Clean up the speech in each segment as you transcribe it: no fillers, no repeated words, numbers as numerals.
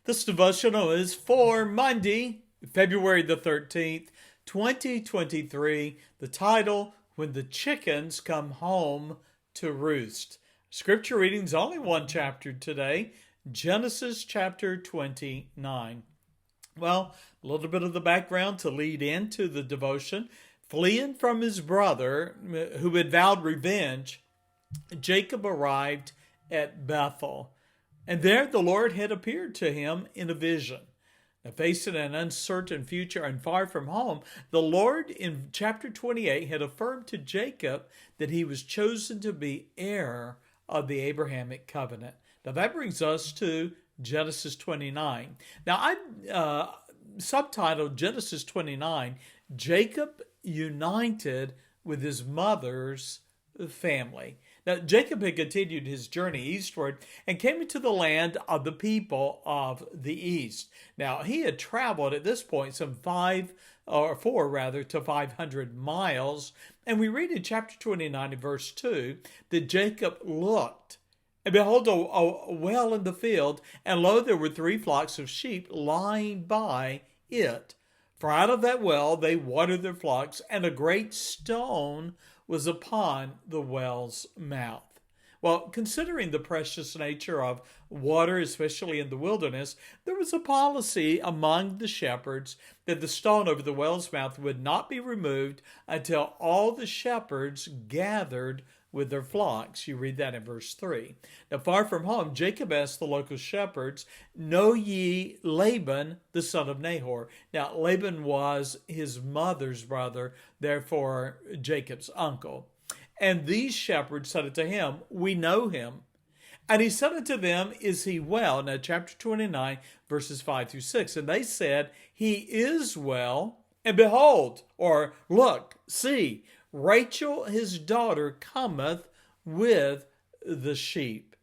This devotional is for Monday, February the 13th, 2023. The title, When the Chickens Come Home to Roost. Scripture reading's only one chapter today, Genesis chapter 29. Well, a little bit of the background to lead into the devotion. Fleeing from his brother, who had vowed revenge, Jacob arrived at Bethel. And there the Lord had appeared to him in a vision. Now, facing an uncertain future and far from home, the Lord in chapter 28 had affirmed to Jacob that he was chosen to be heir of the Abrahamic covenant. Now that brings us to Genesis 29. Now I subtitled Genesis 29, Jacob united with his mother's family. Now, Jacob had continued his journey eastward and came into the land of the people of the east. Now, he had traveled at this point some 4 to 500 miles. And we read in chapter 29 and verse 2 that Jacob looked, and behold, a well in the field, and lo, there were 3 flocks of sheep lying by it. For out of that well they watered their flocks, and a great stone was upon the well's mouth. Well, considering the precious nature of water, especially in the wilderness, there was a policy among the shepherds that the stone over the well's mouth would not be removed until all the shepherds gathered with their flocks. You read that in verse 3. Now, far from home, Jacob asked the local shepherds, "Know ye Laban, the son of Nahor?" Now, Laban was his mother's brother, therefore Jacob's uncle. And these shepherds said unto him, "We know him." And he said unto them, "Is he well?" Now, chapter 29, verses 5 through 6. And they said, "He is well. And behold," or look, see, "Rachel his daughter cometh with the sheep."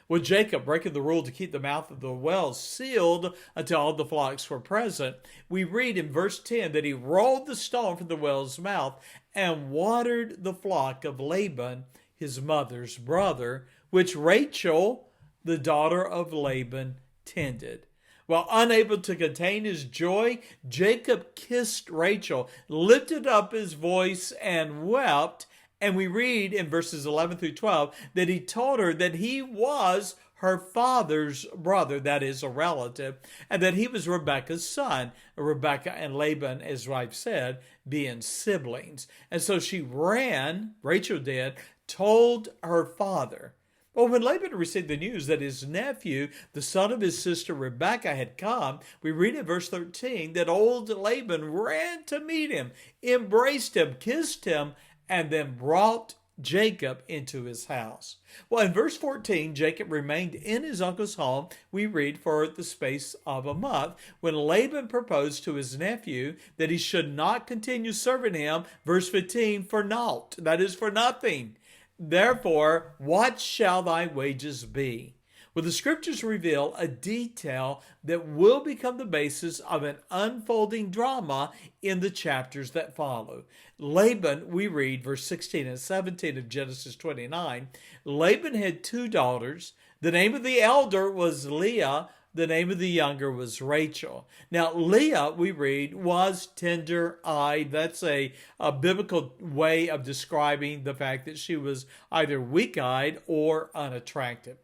Well, Jacob, breaking the rule to keep the mouth of the well sealed until all the flocks were present, we read in verse 10 that he rolled the stone from the well's mouth and watered the flock of Laban, his mother's brother, which Rachel, the daughter of Laban, tended. While unable to contain his joy, Jacob kissed Rachel, lifted up his voice, and wept. And we read in verses 11 through 12 that he told her that he was her father's brother, that is, a relative, and that he was Rebekah's son. Rebekah and Laban, as wife said, being siblings. And so she ran, Rachel did, told her father. Well, when Laban received the news that his nephew, the son of his sister Rebekah, had come, we read in verse 13 that old Laban ran to meet him, embraced him, kissed him, and then brought Jacob into his house. Well, in verse 14, Jacob remained in his uncle's home, we read, for the space of a month, when Laban proposed to his nephew that he should not continue serving him, verse 15, for naught, that is, for nothing. Therefore, what shall thy wages be? Well, the scriptures reveal a detail that will become the basis of an unfolding drama in the chapters that follow. Laban, we read, verse 16 and 17 of Genesis 29, Laban had 2 daughters. The name of the elder was Leah. The name of the younger was Rachel. Now, Leah, we read, was tender-eyed. That's a biblical way of describing the fact that she was either weak-eyed or unattractive.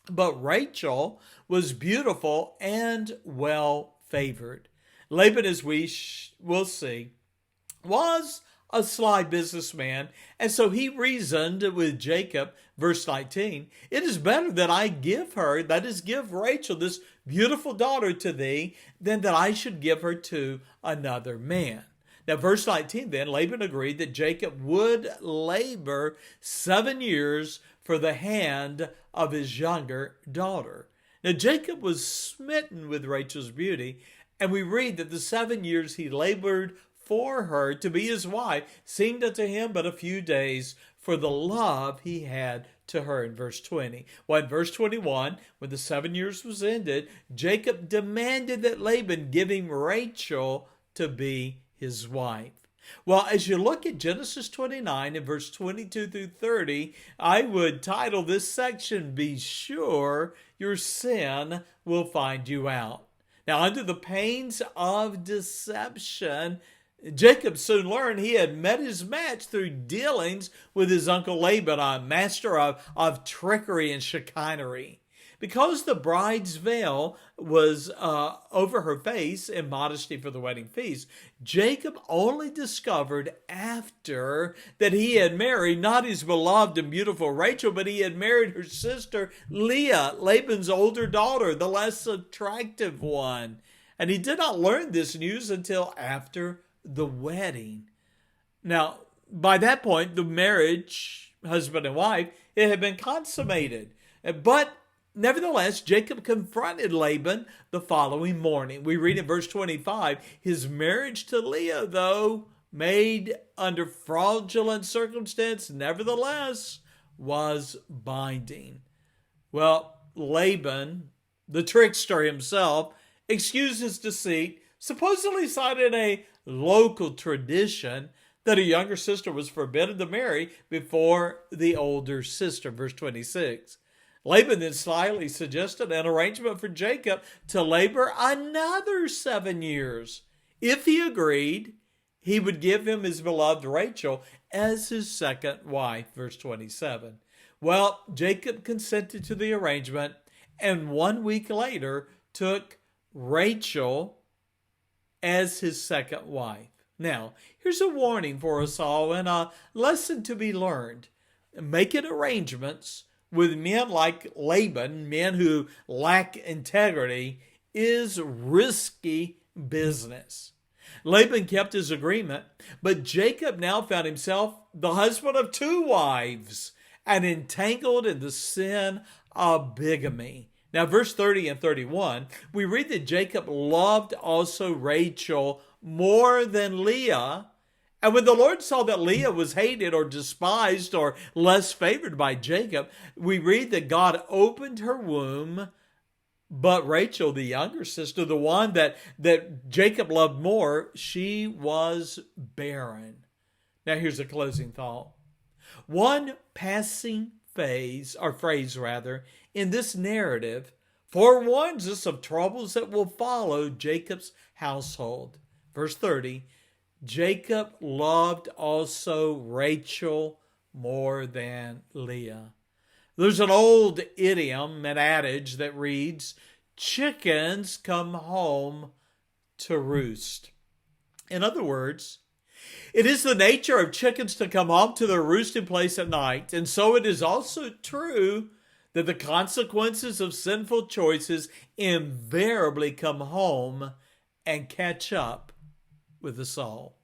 But Rachel was beautiful and well-favored. Laban, as we will see, was a sly businessman, and so he reasoned with Jacob, verse 19, "It is better that I give her, that is, give Rachel, this beautiful daughter to thee, than that I should give her to another man." Now, verse 19 then, Laban agreed that Jacob would labor 7 years for the hand of his younger daughter. Now, Jacob was smitten with Rachel's beauty, and we read that the 7 years he labored for her to be his wife seemed unto him but a few days, for the love he had to her, in verse 20. Well, in verse 21, when the 7 years was ended, Jacob demanded that Laban give him Rachel to be his wife. Well, as you look at Genesis 29 and verse 22 through 30, I would title this section, Be Sure Your Sin Will Find You Out. Now, under the pains of deception, Jacob soon learned he had met his match through dealings with his uncle Laban, a master of trickery and chicanery. Because the bride's veil was over her face in modesty for the wedding feast, Jacob only discovered after that he had married not his beloved and beautiful Rachel, but he had married her sister Leah, Laban's older daughter, the less attractive one. And he did not learn this news until after the wedding. Now, by that point, the marriage, husband and wife, it had been consummated. But nevertheless, Jacob confronted Laban the following morning. We read in verse 25, his marriage to Leah, though made under fraudulent circumstance, nevertheless was binding. Well, Laban, the trickster himself, excused his deceit, supposedly cited a local tradition that a younger sister was forbidden to marry before the older sister. Verse 26. Laban then slyly suggested an arrangement for Jacob to labor another 7 years. If he agreed, he would give him his beloved Rachel as his second wife. Verse 27. Well, Jacob consented to the arrangement and 1 week later took Rachel as his second wife. Now, here's a warning for us all and a lesson to be learned. Making arrangements with men like Laban, men who lack integrity, is risky business. Laban kept his agreement, but Jacob now found himself the husband of 2 wives and entangled in the sin of bigamy. Now, verse 30 and 31, we read that Jacob loved also Rachel more than Leah. And when the Lord saw that Leah was hated or despised or less favored by Jacob, we read that God opened her womb, but Rachel, the younger sister, the one that Jacob loved more, she was barren. Now, here's a closing thought. One passing phrase in this narrative forewarns us of troubles that will follow Jacob's household. Verse 30, Jacob loved also Rachel more than Leah. There's an old idiom, an adage that reads, chickens come home to roost. In other words, it is the nature of chickens to come home to their roosting place at night, and so it is also true that the consequences of sinful choices invariably come home and catch up with the soul.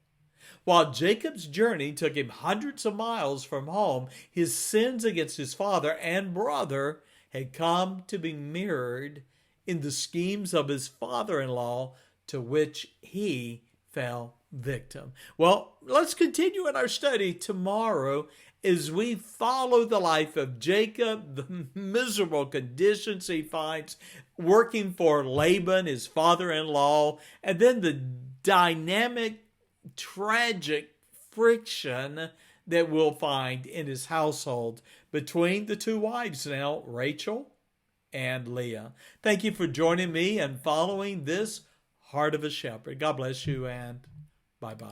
While Jacob's journey took him hundreds of miles from home, his sins against his father and brother had come to be mirrored in the schemes of his father-in-law, to which he fell victim. Well, let's continue in our study tomorrow as we follow the life of Jacob, the miserable conditions he finds working for Laban, his father-in-law, and then the dynamic, tragic friction that we'll find in his household between the 2 wives now, Rachel and Leah. Thank you for joining me and following this Heart of a Shepherd. God bless you and bye-bye.